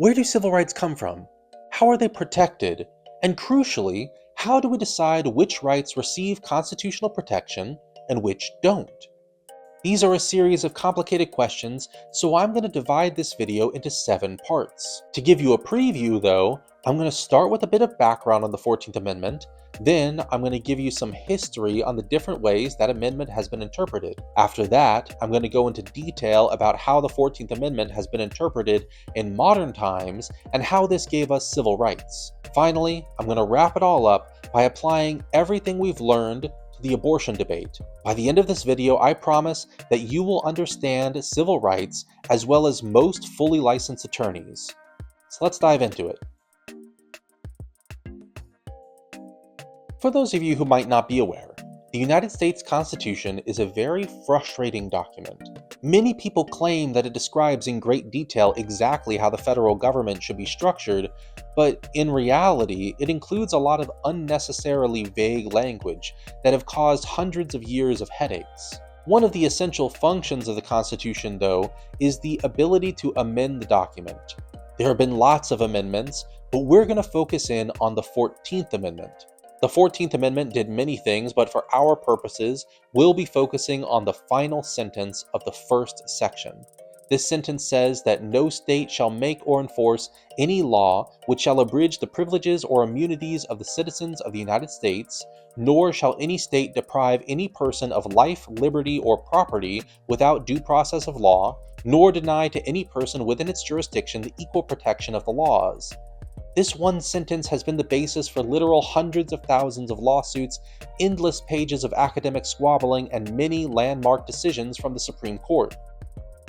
Where do civil rights come from? How are they protected? And crucially, how do we decide which rights receive constitutional protection and which don't? These are a series of complicated questions, so I'm going to divide this video into 7 parts. To give you a preview though, I'm going to start with a bit of background on the 14th Amendment, then I'm going to give you some history on the different ways that amendment has been interpreted. After that, I'm going to go into detail about how the 14th Amendment has been interpreted in modern times and how this gave us civil rights. Finally, I'm going to wrap it all up by applying everything we've learned to the abortion debate. By the end of this video, I promise that you will understand civil rights as well as most fully licensed attorneys. So let's dive into it. For those of you who might not be aware, the United States Constitution is a very frustrating document. Many people claim that it describes in great detail exactly how the federal government should be structured, but in reality, it includes a lot of unnecessarily vague language that have caused hundreds of years of headaches. One of the essential functions of the Constitution, though, is the ability to amend the document. There have been lots of amendments, but we're going to focus in on the 14th Amendment. The 14th Amendment did many things, but for our purposes, we'll be focusing on the final sentence of the first section. This sentence says that no state shall make or enforce any law which shall abridge the privileges or immunities of the citizens of the United States, nor shall any state deprive any person of life, liberty, or property without due process of law, nor deny to any person within its jurisdiction the equal protection of the laws. This one sentence has been the basis for literal hundreds of thousands of lawsuits, endless pages of academic squabbling, and many landmark decisions from the Supreme Court.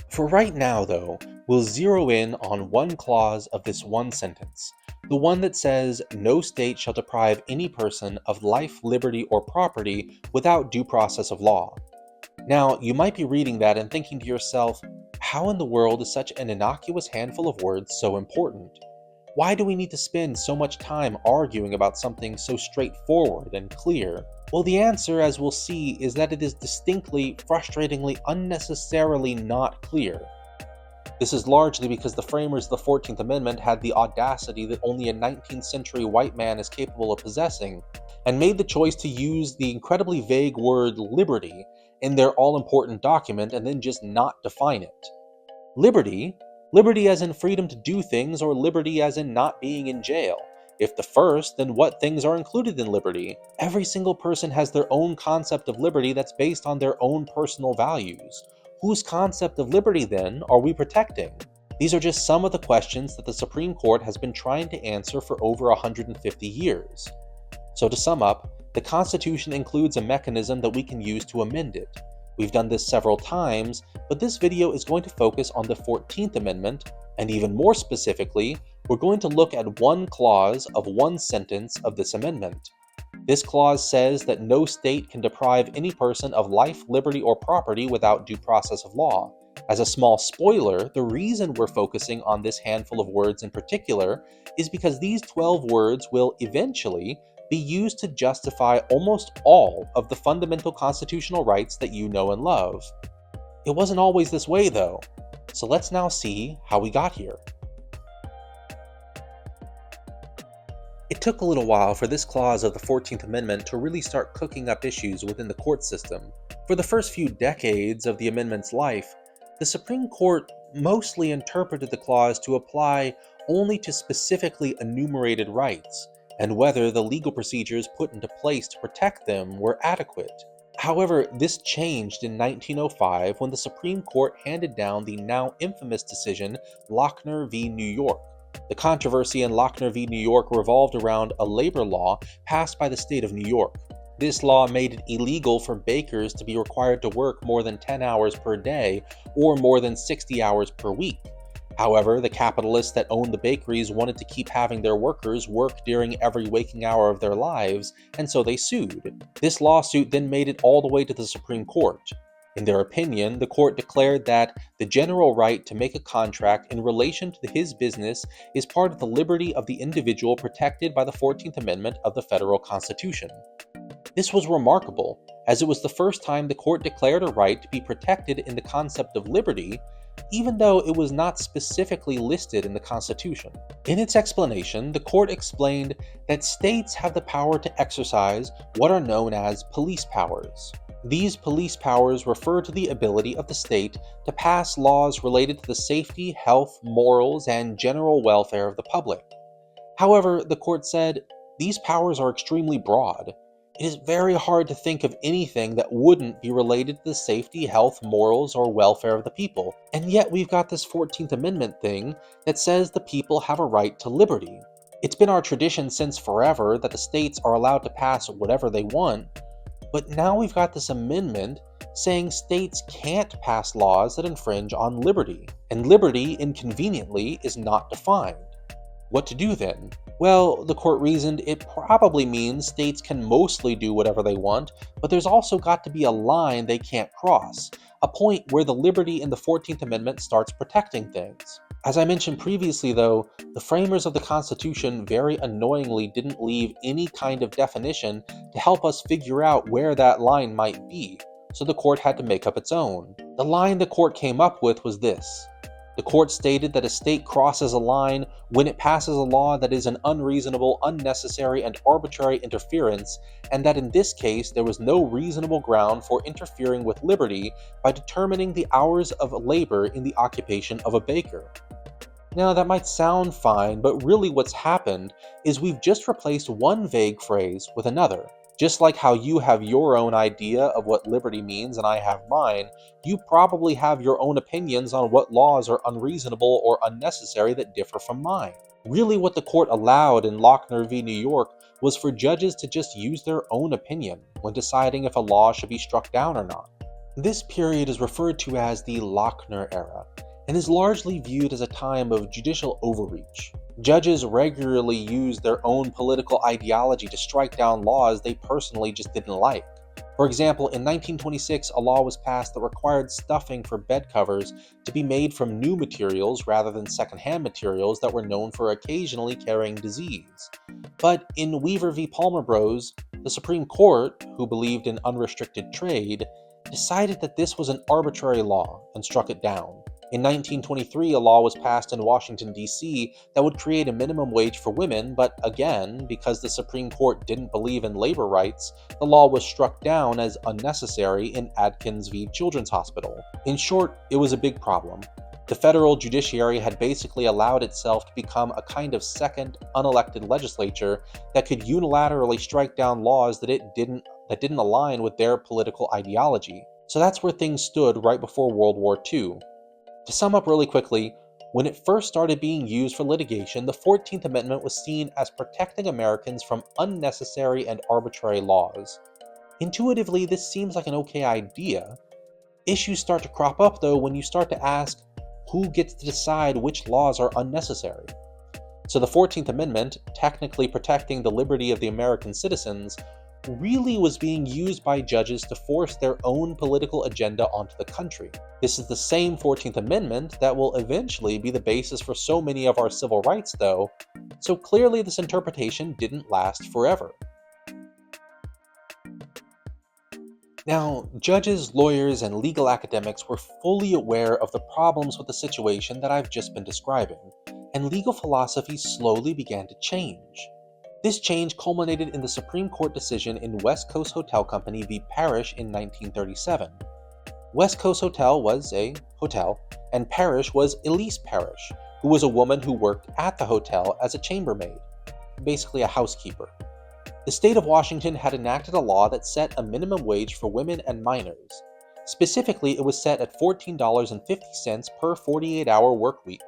For right now, though, we'll zero in on one clause of this one sentence, the one that says, "No state shall deprive any person of life, liberty, or property without due process of law." Now, you might be reading that and thinking to yourself, how in the world is such an innocuous handful of words so important? Why do we need to spend so much time arguing about something so straightforward and clear? Well, the answer, as we'll see, is that it is distinctly, frustratingly, unnecessarily not clear. This is largely because the framers of the 14th Amendment had the audacity that only a 19th century white man is capable of possessing, and made the choice to use the incredibly vague word liberty in their all-important document and then just not define it. Liberty as in freedom to do things, or liberty as in not being in jail. If the first, then what things are included in liberty? Every single person has their own concept of liberty that's based on their own personal values. Whose concept of liberty, then, are we protecting? These are just some of the questions that the Supreme Court has been trying to answer for over 150 years. So to sum up, the Constitution includes a mechanism that we can use to amend it. We've done this several times, but this video is going to focus on the 14th Amendment, and even more specifically, we're going to look at one clause of one sentence of this amendment. This clause says that no state can deprive any person of life, liberty, or property without due process of law. As a small spoiler, the reason we're focusing on this handful of words in particular is because these 12 words will eventually be used to justify almost all of the fundamental constitutional rights that you know and love. It wasn't always this way, though, so let's now see how we got here. It took a little while for this clause of the 14th Amendment to really start cooking up issues within the court system. For the first few decades of the amendment's life, the Supreme Court mostly interpreted the clause to apply only to specifically enumerated rights, and whether the legal procedures put into place to protect them were adequate. However, this changed in 1905 when the Supreme Court handed down the now infamous decision Lochner v. New York. The controversy in Lochner v. New York revolved around a labor law passed by the state of New York. This law made it illegal for bakers to be required to work more than 10 hours per day or more than 60 hours per week. However, the capitalists that owned the bakeries wanted to keep having their workers work during every waking hour of their lives, and so they sued. This lawsuit then made it all the way to the Supreme Court. In their opinion, the court declared that the general right to make a contract in relation to his business is part of the liberty of the individual protected by the 14th Amendment of the Federal Constitution. This was remarkable, as it was the first time the court declared a right to be protected in the concept of liberty, even though it was not specifically listed in the Constitution. In its explanation, the court explained that states have the power to exercise what are known as police powers. These police powers refer to the ability of the state to pass laws related to the safety, health, morals, and general welfare of the public. However, the court said, these powers are extremely broad. It is very hard to think of anything that wouldn't be related to the safety, health, morals, or welfare of the people. And yet we've got this 14th Amendment thing that says the people have a right to liberty. It's been our tradition since forever that the states are allowed to pass whatever they want, but now we've got this amendment saying states can't pass laws that infringe on liberty, and liberty, inconveniently, is not defined. What to do then? Well, the court reasoned it probably means states can mostly do whatever they want, but there's also got to be a line they can't cross, a point where the liberty in the 14th Amendment starts protecting things. As I mentioned previously, though, the framers of the Constitution very annoyingly didn't leave any kind of definition to help us figure out where that line might be, so the court had to make up its own. The line the court came up with was this. The court stated that a state crosses a line when it passes a law that is an unreasonable, unnecessary, and arbitrary interference, and that in this case there was no reasonable ground for interfering with liberty by determining the hours of labor in the occupation of a baker. Now, that might sound fine, but really what's happened is we've just replaced one vague phrase with another. Just like how you have your own idea of what liberty means and I have mine, you probably have your own opinions on what laws are unreasonable or unnecessary that differ from mine. Really what the court allowed in Lochner v. New York was for judges to just use their own opinion when deciding if a law should be struck down or not. This period is referred to as the Lochner Era, and is largely viewed as a time of judicial overreach. Judges regularly used their own political ideology to strike down laws they personally just didn't like. For example, in 1926, a law was passed that required stuffing for bed covers to be made from new materials rather than secondhand materials that were known for occasionally carrying disease. But in Weaver v. Palmer Bros., the Supreme Court, who believed in unrestricted trade, decided that this was an arbitrary law and struck it down. In 1923, a law was passed in Washington, D.C. that would create a minimum wage for women, but again, because the Supreme Court didn't believe in labor rights, the law was struck down as unnecessary in Adkins v. Children's Hospital. In short, it was a big problem. The federal judiciary had basically allowed itself to become a kind of second, unelected legislature that could unilaterally strike down laws that didn't align with their political ideology. So that's where things stood right before World War II. To sum up really quickly, when it first started being used for litigation, the 14th Amendment was seen as protecting Americans from unnecessary and arbitrary laws. Intuitively, this seems like an okay idea. Issues start to crop up, though, when you start to ask, who gets to decide which laws are unnecessary? So the 14th Amendment, technically protecting the liberty of the American citizens, really was being used by judges to force their own political agenda onto the country. This is the same 14th Amendment that will eventually be the basis for so many of our civil rights, though, so clearly this interpretation didn't last forever. Now, judges, lawyers, and legal academics were fully aware of the problems with the situation that I've just been describing, and legal philosophy slowly began to change. This change culminated in the Supreme Court decision in West Coast Hotel Company v. Parrish in 1937. West Coast Hotel was a hotel, and Parrish was Elise Parrish, who was a woman who worked at the hotel as a chambermaid, basically a housekeeper. The state of Washington had enacted a law that set a minimum wage for women and minors. Specifically, it was set at $14.50 per 48-hour work week.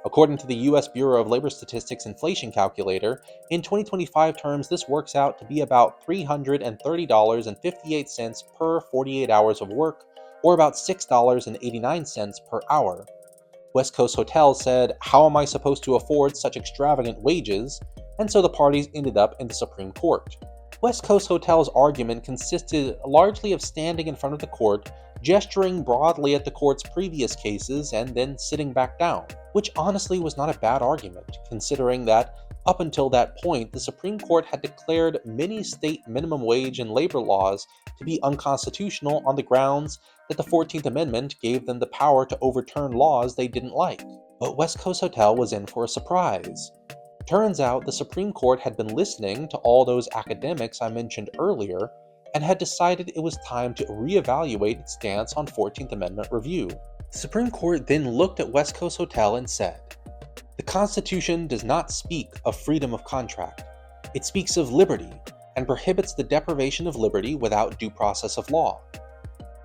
According to the U.S. Bureau of Labor Statistics inflation calculator, in 2025 terms, this works out to be about $330.58 per 48 hours of work, or about $6.89 per hour. West Coast Hotel said, "How am I supposed to afford such extravagant wages?" And so the parties ended up in the Supreme Court. West Coast Hotel's argument consisted largely of standing in front of the court, gesturing broadly at the court's previous cases, and then sitting back down, which honestly was not a bad argument, considering that up until that point, the Supreme Court had declared many state minimum wage and labor laws to be unconstitutional on the grounds that the 14th Amendment gave them the power to overturn laws they didn't like. But West Coast Hotel was in for a surprise. Turns out the Supreme Court had been listening to all those academics I mentioned earlier and had decided it was time to reevaluate its stance on 14th Amendment review. The Supreme Court then looked at West Coast Hotel and said, "The Constitution does not speak of freedom of contract. It speaks of liberty and prohibits the deprivation of liberty without due process of law.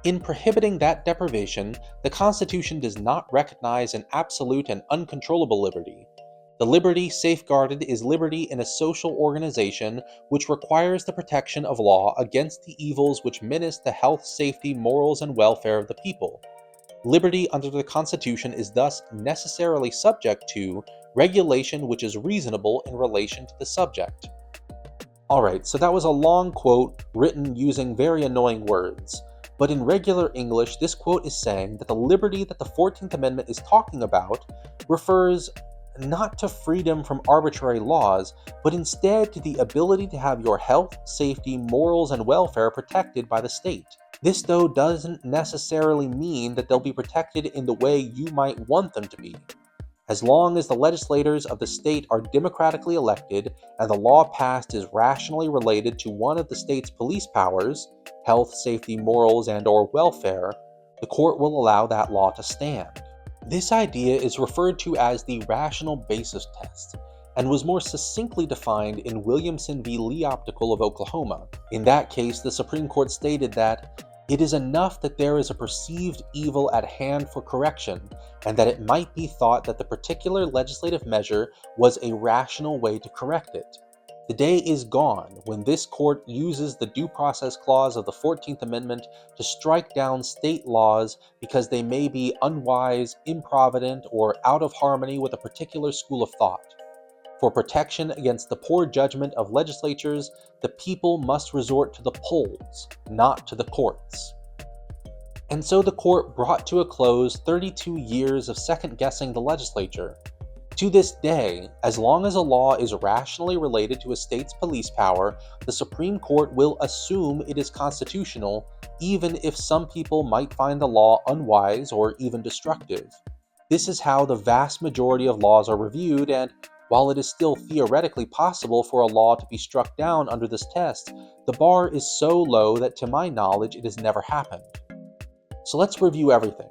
In prohibiting that deprivation, the Constitution does not recognize an absolute and uncontrollable liberty. The liberty safeguarded is liberty in a social organization which requires the protection of law against the evils which menace the health, safety, morals, and welfare of the people. Liberty under the Constitution is thus necessarily subject to regulation which is reasonable in relation to the subject." Alright, so that was a long quote written using very annoying words. But in regular English, this quote is saying that the liberty that the 14th Amendment is talking about refers not to freedom from arbitrary laws, but instead to the ability to have your health, safety, morals, and welfare protected by the state. This, though, doesn't necessarily mean that they'll be protected in the way you might want them to be. As long as the legislators of the state are democratically elected and the law passed is rationally related to one of the state's police powers, health, safety, morals, and/or welfare, the court will allow that law to stand. This idea is referred to as the rational basis test, and was more succinctly defined in Williamson v. Lee Optical of Oklahoma. In that case, the Supreme Court stated that it is enough that there is a perceived evil at hand for correction, and that it might be thought that the particular legislative measure was a rational way to correct it. The day is gone when this court uses the Due Process Clause of the 14th Amendment to strike down state laws because they may be unwise, improvident, or out of harmony with a particular school of thought. For protection against the poor judgment of legislatures, the people must resort to the polls, not to the courts. And so the court brought to a close 32 years of second-guessing the legislature. To this day, as long as a law is rationally related to a state's police power, the Supreme Court will assume it is constitutional, even if some people might find the law unwise or even destructive. This is how the vast majority of laws are reviewed, and while it is still theoretically possible for a law to be struck down under this test, the bar is so low that to my knowledge it has never happened. So let's review everything.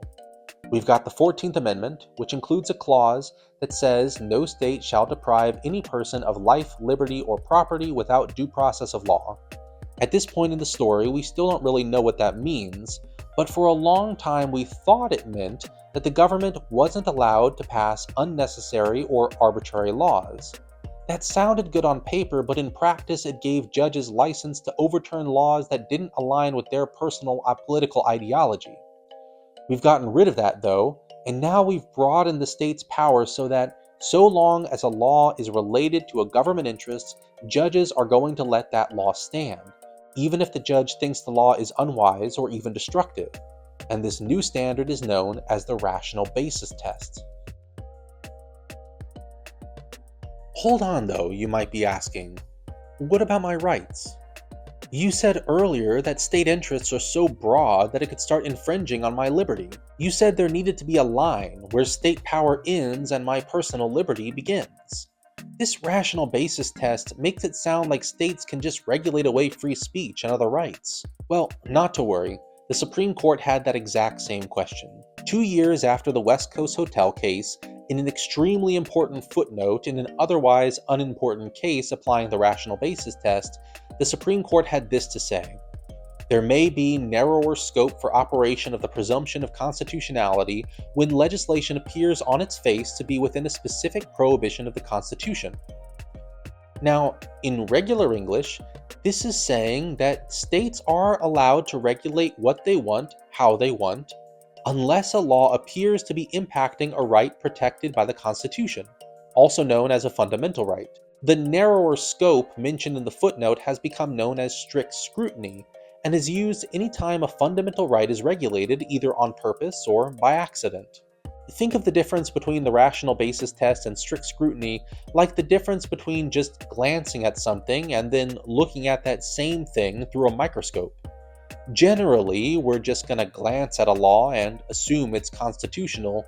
We've got the 14th Amendment, which includes a clause that says no state shall deprive any person of life, liberty, or property without due process of law. At this point in the story, we still don't really know what that means, but for a long time we thought it meant that the government wasn't allowed to pass unnecessary or arbitrary laws. That sounded good on paper, but in practice it gave judges license to overturn laws that didn't align with their personal political ideology. We've gotten rid of that, though, and now we've broadened the state's power so that, so long as a law is related to a government interest, judges are going to let that law stand, even if the judge thinks the law is unwise or even destructive. And this new standard is known as the rational basis test. Hold on, though, you might be asking. What about my rights? You said earlier that state interests are so broad that it could start infringing on my liberty. You said there needed to be a line where state power ends and my personal liberty begins. This rational basis test makes it sound like states can just regulate away free speech and other rights. Well, not to worry. The Supreme Court had that exact same question. 2 years after the West Coast Hotel case, in an extremely important footnote in an otherwise unimportant case applying the rational basis test, the Supreme Court had this to say: "There may be narrower scope for operation of the presumption of constitutionality when legislation appears on its face to be within a specific prohibition of the Constitution." Now, in regular English, this is saying that states are allowed to regulate what they want, how they want, unless a law appears to be impacting a right protected by the Constitution, also known as a fundamental right. The narrower scope mentioned in the footnote has become known as strict scrutiny, and is used anytime a fundamental right is regulated either on purpose or by accident. Think of the difference between the rational basis test and strict scrutiny like the difference between just glancing at something and then looking at that same thing through a microscope. Generally, we're just going to glance at a law and assume it's constitutional,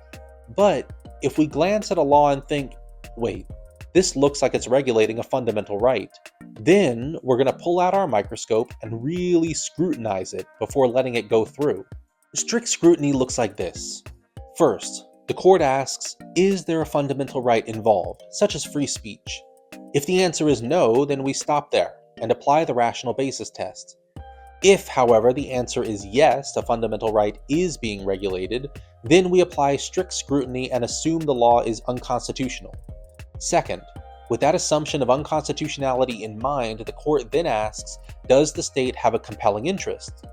but if we glance at a law and think, wait, this looks like it's regulating a fundamental right, then we're going to pull out our microscope and really scrutinize it before letting it go through. Strict scrutiny looks like this. First, the court asks, is there a fundamental right involved, such as free speech? If the answer is no, then we stop there and apply the rational basis test. If, however, the answer is yes, a fundamental right is being regulated, then we apply strict scrutiny and assume the law is unconstitutional. Second, with that assumption of unconstitutionality in mind, the court then asks, does the state have a compelling interest?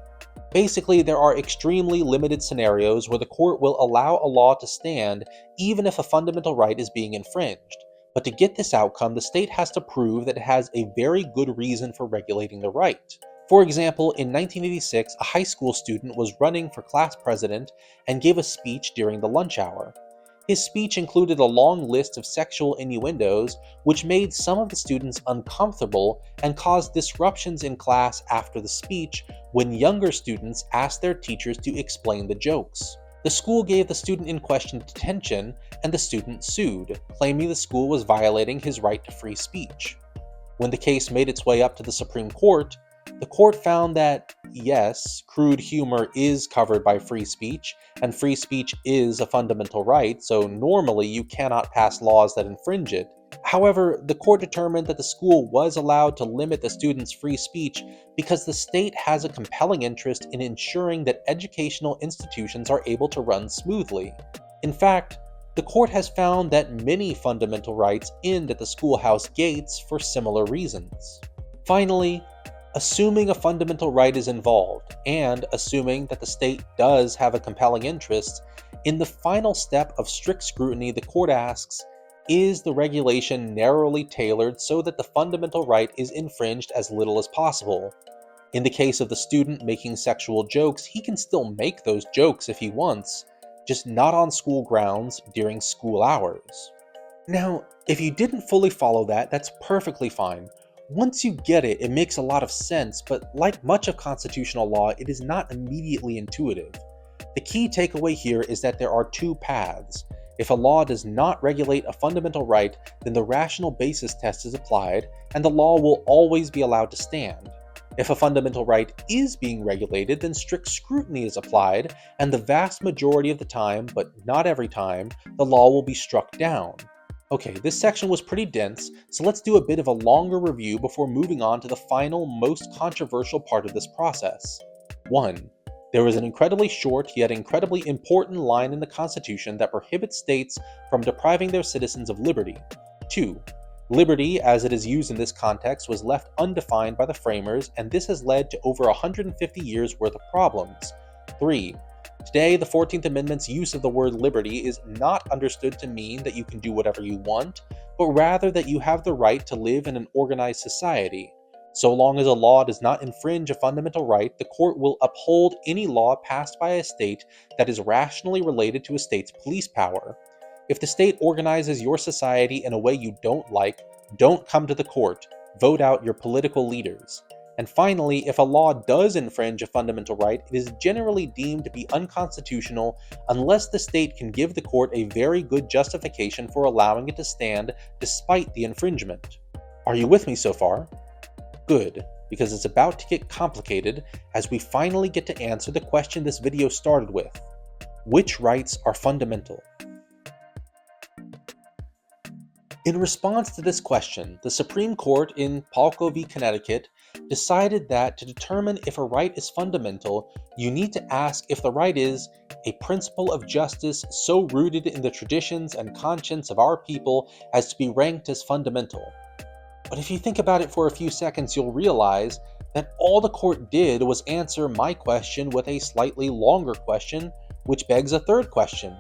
Basically, there are extremely limited scenarios where the court will allow a law to stand even if a fundamental right is being infringed. But to get this outcome, the state has to prove that it has a very good reason for regulating the right. For example, in 1986, a high school student was running for class president and gave a speech during the lunch hour. His speech included a long list of sexual innuendos, which made some of the students uncomfortable and caused disruptions in class after the speech when younger students asked their teachers to explain the jokes. The school gave the student in question detention, and the student sued, claiming the school was violating his right to free speech. When the case made its way up to the Supreme Court, the court found that, yes, crude humor is covered by free speech, and free speech is a fundamental right, so normally you cannot pass laws that infringe it. However, the court determined that the school was allowed to limit the students' free speech because the state has a compelling interest in ensuring that educational institutions are able to run smoothly. In fact, the court has found that many fundamental rights end at the schoolhouse gates for similar reasons. Finally, assuming a fundamental right is involved, and assuming that the state does have a compelling interest, in the final step of strict scrutiny, the court asks, is the regulation narrowly tailored so that the fundamental right is infringed as little as possible? In the case of the student making sexual jokes, he can still make those jokes if he wants, just not on school grounds during school hours. Now, if you didn't fully follow that, that's perfectly fine. Once you get it, it makes a lot of sense, but like much of constitutional law, it is not immediately intuitive. The key takeaway here is that there are two paths. If a law does not regulate a fundamental right, then the rational basis test is applied, and the law will always be allowed to stand. If a fundamental right is being regulated, then strict scrutiny is applied, and the vast majority of the time, but not every time, the law will be struck down. Okay, this section was pretty dense, so let's do a bit of a longer review before moving on to the final, most controversial part of this process. 1. There is an incredibly short yet incredibly important line in the Constitution that prohibits states from depriving their citizens of liberty. 2. Liberty, as it is used in this context, was left undefined by the framers, and this has led to over 150 years worth of problems. 3. Today, the 14th Amendment's use of the word liberty is not understood to mean that you can do whatever you want, but rather that you have the right to live in an organized society. So long as a law does not infringe a fundamental right, the court will uphold any law passed by a state that is rationally related to a state's police power. If the state organizes your society in a way you don't like, don't come to the court. Vote out your political leaders. And finally, if a law does infringe a fundamental right, it is generally deemed to be unconstitutional unless the state can give the court a very good justification for allowing it to stand despite the infringement. Are you with me so far? Good, because it's about to get complicated as we finally get to answer the question this video started with. Which rights are fundamental? In response to this question, the Supreme Court in Palco v. Connecticut decided that to determine if a right is fundamental, you need to ask if the right is a principle of justice so rooted in the traditions and conscience of our people as to be ranked as fundamental. But if you think about it for a few seconds, you'll realize that all the court did was answer my question with a slightly longer question, which begs a third question.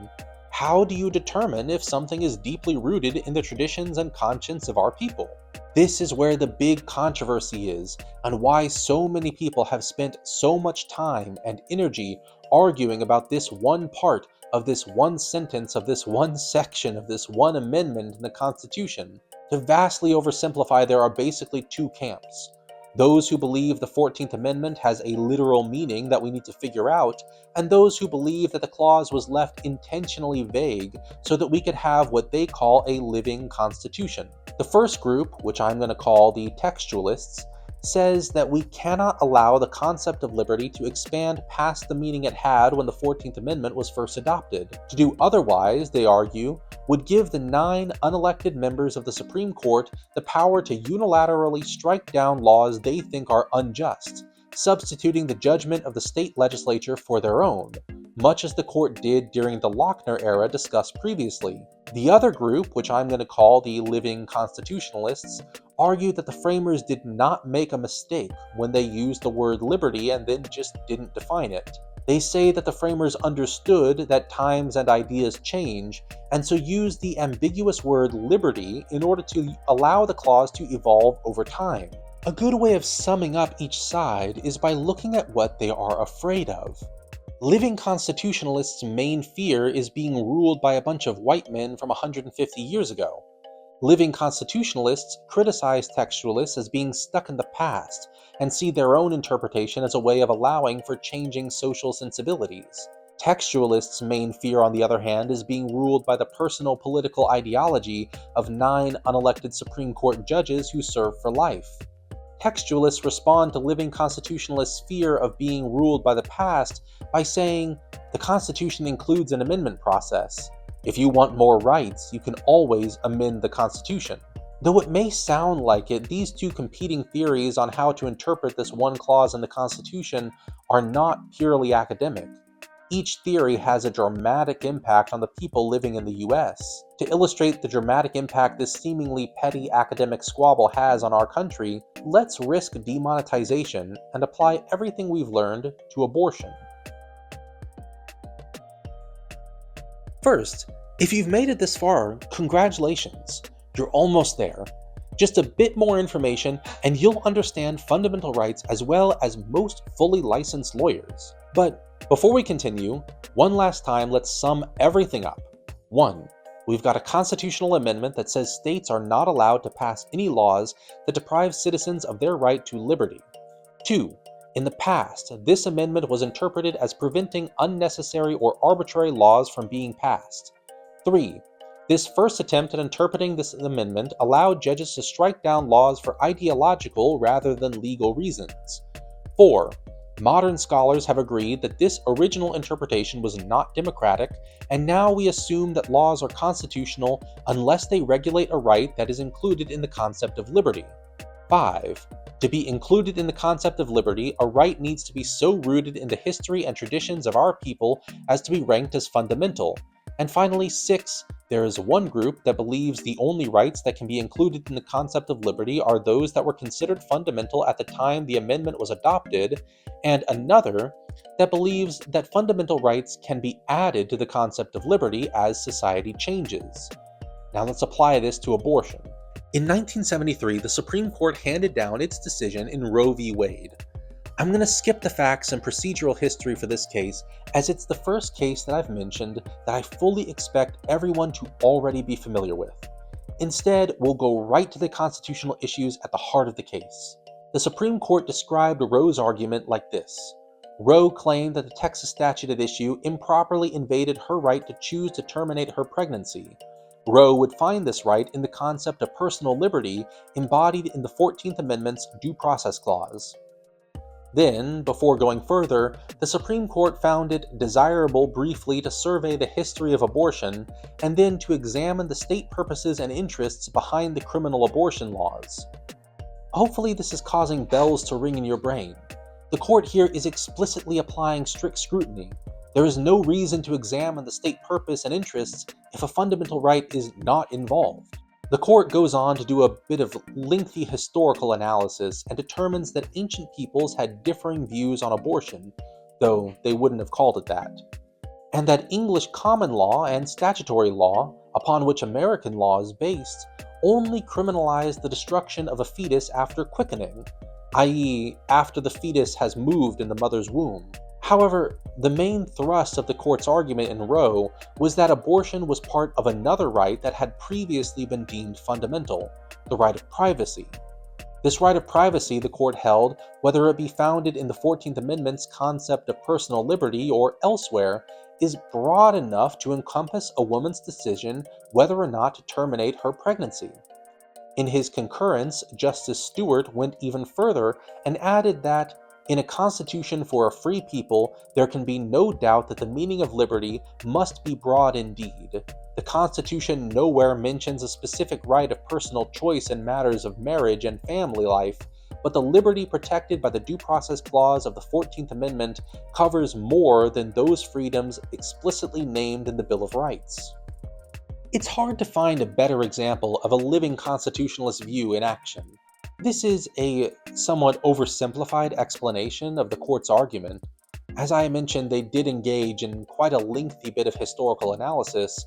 How do you determine if something is deeply rooted in the traditions and conscience of our people? This is where the big controversy is, and why so many people have spent so much time and energy arguing about this one part of this one sentence of this one section of this one amendment in the Constitution. To vastly oversimplify, there are basically two camps. those who believe the 14th Amendment has a literal meaning that we need to figure out, and those who believe that the clause was left intentionally vague so that we could have what they call a living constitution. The first group, which I'm going to call the Textualists, says that we cannot allow the concept of liberty to expand past the meaning it had when the 14th Amendment was first adopted. To do otherwise, they argue, would give the 9 unelected members of the Supreme Court the power to unilaterally strike down laws they think are unjust, substituting the judgment of the state legislature for their own, much as the court did during the Lochner Era discussed previously. The other group, which I'm going to call the living constitutionalists, argue that the framers did not make a mistake when they used the word liberty and then just didn't define it. They say that the framers understood that times and ideas change, and so used the ambiguous word liberty in order to allow the clause to evolve over time. A good way of summing up each side is by looking at what they are afraid of. Living constitutionalists' main fear is being ruled by a bunch of white men from 150 years ago. Living constitutionalists criticize textualists as being stuck in the past and see their own interpretation as a way of allowing for changing social sensibilities. Textualists' main fear, on the other hand, is being ruled by the personal political ideology of 9 unelected Supreme Court judges who serve for life. Textualists respond to living constitutionalists' fear of being ruled by the past by saying, the Constitution includes an amendment process. If you want more rights, you can always amend the Constitution. Though it may sound like it, these two competing theories on how to interpret this one clause in the Constitution are not purely academic. Each theory has a dramatic impact on the people living in the US. To illustrate the dramatic impact this seemingly petty academic squabble has on our country, let's risk demonetization and apply everything we've learned to abortion. First, if you've made it this far, congratulations. You're almost there. Just a bit more information and you'll understand fundamental rights as well as most fully licensed lawyers. But before we continue, one last time let's sum everything up. 1. We've got a constitutional amendment that says states are not allowed to pass any laws that deprive citizens of their right to liberty. 2. In the past, this amendment was interpreted as preventing unnecessary or arbitrary laws from being passed. 3. This first attempt at interpreting this amendment allowed judges to strike down laws for ideological rather than legal reasons. 4. Modern scholars have agreed that this original interpretation was not democratic, and now we assume that laws are constitutional unless they regulate a right that is included in the concept of liberty. 5. To be included in the concept of liberty, a right needs to be so rooted in the history and traditions of our people as to be ranked as fundamental. And finally, 6. There is one group that believes the only rights that can be included in the concept of liberty are those that were considered fundamental at the time the amendment was adopted, and another that believes that fundamental rights can be added to the concept of liberty as society changes. Now let's apply this to abortion. In 1973, the Supreme Court handed down its decision in Roe v. Wade. I'm going to skip the facts and procedural history for this case, as it's the first case that I've mentioned that I fully expect everyone to already be familiar with. Instead, we'll go right to the constitutional issues at the heart of the case. The Supreme Court described Roe's argument like this. Roe claimed that the Texas statute at issue improperly invaded her right to choose to terminate her pregnancy. Roe would find this right in the concept of personal liberty embodied in the 14th Amendment's Due Process Clause. Then, before going further, the Supreme Court found it desirable briefly to survey the history of abortion and then to examine the state purposes and interests behind the criminal abortion laws. Hopefully this is causing bells to ring in your brain. The court here is explicitly applying strict scrutiny. There is no reason to examine the state purpose and interests if a fundamental right is not involved. The court goes on to do a bit of lengthy historical analysis and determines that ancient peoples had differing views on abortion, though they wouldn't have called it that, and that English common law and statutory law, upon which American law is based, only criminalized the destruction of a fetus after quickening, i.e., after the fetus has moved in the mother's womb. However, the main thrust of the court's argument in Roe was that abortion was part of another right that had previously been deemed fundamental, the right of privacy. This right of privacy, the court held, whether it be founded in the 14th Amendment's concept of personal liberty or elsewhere, is broad enough to encompass a woman's decision whether or not to terminate her pregnancy. In his concurrence, Justice Stewart went even further and added that, in a constitution for a free people, there can be no doubt that the meaning of liberty must be broad indeed. The Constitution nowhere mentions a specific right of personal choice in matters of marriage and family life, but the liberty protected by the Due Process Clause of the 14th Amendment covers more than those freedoms explicitly named in the Bill of Rights. It's hard to find a better example of a living constitutionalist view in action. This is a somewhat oversimplified explanation of the court's argument. As I mentioned, they did engage in quite a lengthy bit of historical analysis,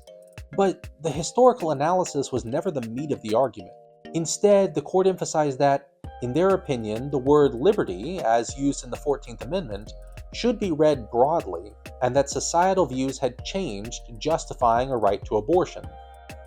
but the historical analysis was never the meat of the argument. Instead, the court emphasized that, in their opinion, the word liberty, as used in the 14th Amendment, should be read broadly, and that societal views had changed, justifying a right to abortion.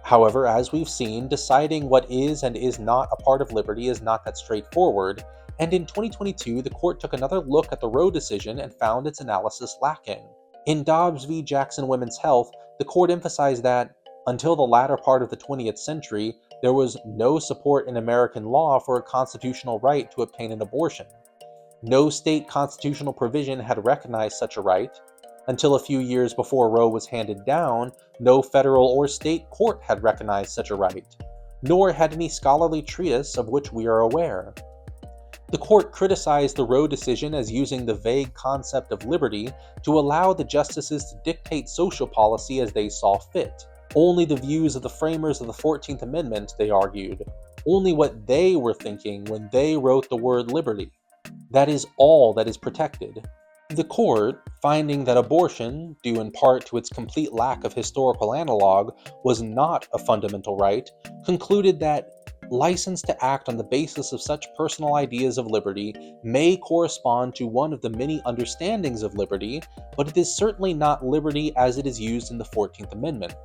However, as we've seen, deciding what is and is not a part of liberty is not that straightforward, and in 2022, the court took another look at the Roe decision and found its analysis lacking. In Dobbs v. Jackson Women's Health, the court emphasized that, until the latter part of the 20th century, there was no support in American law for a constitutional right to obtain an abortion. No state constitutional provision had recognized such a right. Until a few years before Roe was handed down, no federal or state court had recognized such a right, nor had any scholarly treatise of which we are aware. The court criticized the Roe decision as using the vague concept of liberty to allow the justices to dictate social policy as they saw fit. Only the views of the framers of the 14th Amendment, they argued, only what they were thinking when they wrote the word liberty. That is all that is protected. The court, finding that abortion, due in part to its complete lack of historical analog, was not a fundamental right, concluded that license to act on the basis of such personal ideas of liberty may correspond to one of the many understandings of liberty, but it is certainly not liberty as it is used in the 14th Amendment.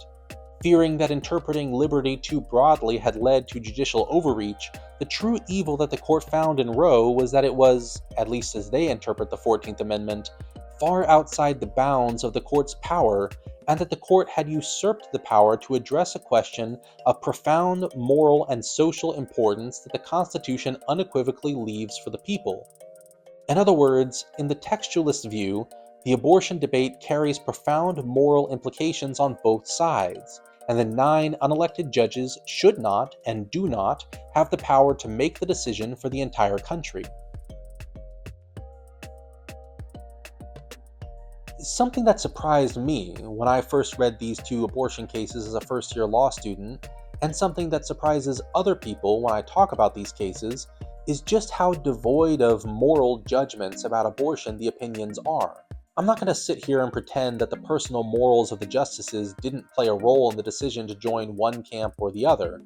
Fearing that interpreting liberty too broadly had led to judicial overreach, the true evil that the court found in Roe was that it was, at least as they interpret the 14th Amendment, far outside the bounds of the court's power, and that the court had usurped the power to address a question of profound moral and social importance that the Constitution unequivocally leaves for the people. In other words, in the textualist view, the abortion debate carries profound moral implications on both sides, and the 9 unelected judges should not and do not have the power to make the decision for the entire country. Something that surprised me when I first read these 2 abortion cases as a first-year law student, and something that surprises other people when I talk about these cases, is just how devoid of moral judgments about abortion the opinions are. I'm not going to sit here and pretend that the personal morals of the justices didn't play a role in the decision to join one camp or the other.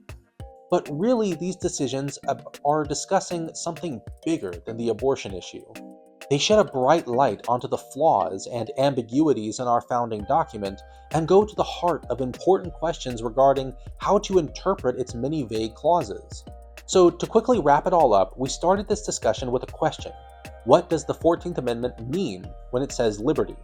But really, these decisions are discussing something bigger than the abortion issue. They shed a bright light onto the flaws and ambiguities in our founding document and go to the heart of important questions regarding how to interpret its many vague clauses. So, to quickly wrap it all up, we started this discussion with a question. What does the 14th Amendment mean when it says liberty?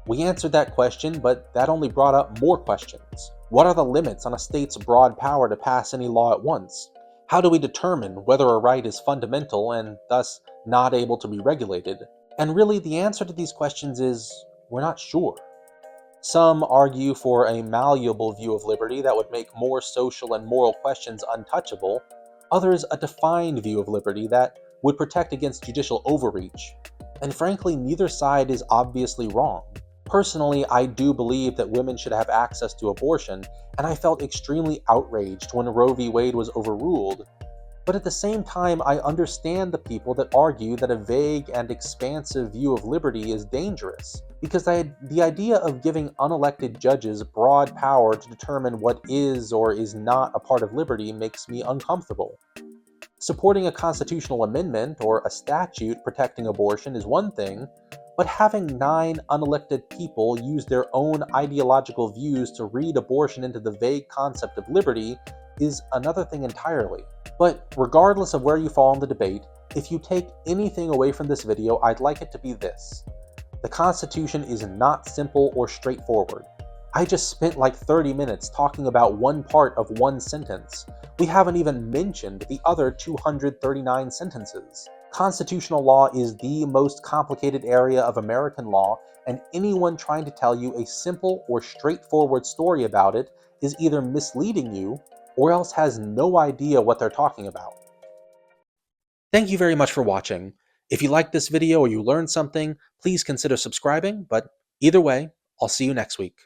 We answered that question, but that only brought up more questions. What are the limits on a state's broad power to pass any law at once? How do we determine whether a right is fundamental and thus not able to be regulated? And really, the answer to these questions is, we're not sure. Some argue for a malleable view of liberty that would make more social and moral questions untouchable. Others, a defined view of liberty that would protect against judicial overreach. And frankly, neither side is obviously wrong. Personally, I do believe that women should have access to abortion, and I felt extremely outraged when Roe v. Wade was overruled. But at the same time, I understand the people that argue that a vague and expansive view of liberty is dangerous, because the idea of giving unelected judges broad power to determine what is or is not a part of liberty makes me uncomfortable. Supporting a constitutional amendment or a statute protecting abortion is one thing, but having 9 unelected people use their own ideological views to read abortion into the vague concept of liberty is another thing entirely. But regardless of where you fall in the debate, if you take anything away from this video, I'd like it to be this: the Constitution is not simple or straightforward. I just spent like 30 minutes talking about one part of one sentence. We haven't even mentioned the other 239 sentences. Constitutional law is the most complicated area of American law, and anyone trying to tell you a simple or straightforward story about it is either misleading you or else has no idea what they're talking about. Thank you very much for watching. If you liked this video or you learned something, please consider subscribing, but either way, I'll see you next week.